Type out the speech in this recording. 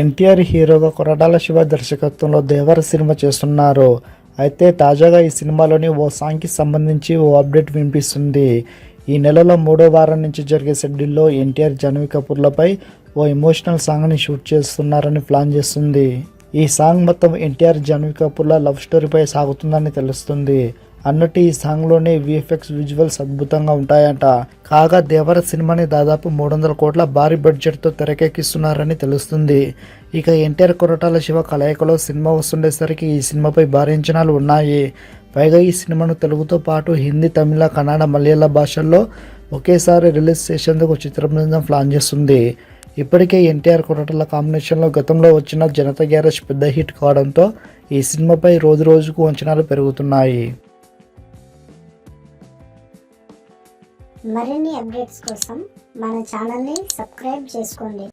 ఎన్టీఆర్ హీరోగా కొరటాల శివ దర్శకత్వంలో దేవర సినిమా చేస్తున్నారు. అయితే తాజాగా ఈ సినిమాలోని ఓ సాంగ్కి సంబంధించి ఓ అప్డేట్ వినిపిస్తుంది. ఈ నెలలో 3వ వారం నుంచి జరిగే షెడ్యూల్లో ఎన్టీఆర్, జాహ్నవి కపూర్లపై ఓ ఎమోషనల్ సాంగ్ని షూట్ చేస్తున్నారని ప్లాన్ చేస్తుంది. ఈ సాంగ్ మొత్తం ఎన్టీఆర్, జాహ్నవి కపూర్ల లవ్ స్టోరీపై సాగుతుందని తెలుస్తుంది. అన్నట్టు ఈ సాంగ్లోని విఎఫ్ఎక్స్ విజువల్స్ అద్భుతంగా ఉంటాయంట. కాగా దేవర సినిమాని దాదాపు 300 కోట్ల భారీ బడ్జెట్తో తెరకెక్కిస్తున్నారని తెలుస్తుంది. ఇక ఎన్టీఆర్, కొరటాల శివ కలయికలో సినిమా వస్తుండేసరికి ఈ సినిమాపై భారీ అంచనాలు ఉన్నాయి. పైగా ఈ సినిమాను తెలుగుతో పాటు హిందీ, తమిళ, కన్నడ, మలయాళ భాషల్లో ఒకేసారి రిలీజ్ చేసేందుకు చిత్ర బృందం ప్లాన్ చేస్తుంది. ఇప్పటికే ఎన్టీఆర్, కొరటాల కాంబినేషన్లో గతంలో వచ్చిన జనతా గ్యారేజ్ పెద్ద హిట్ కావడంతో ఈ సినిమాపై రోజు రోజుకు అంచనాలు పెరుగుతున్నాయి. మరిన్ని అప్డేట్స్ కోసం మన ఛానల్ని సబ్స్క్రైబ్ చేసుకోండి.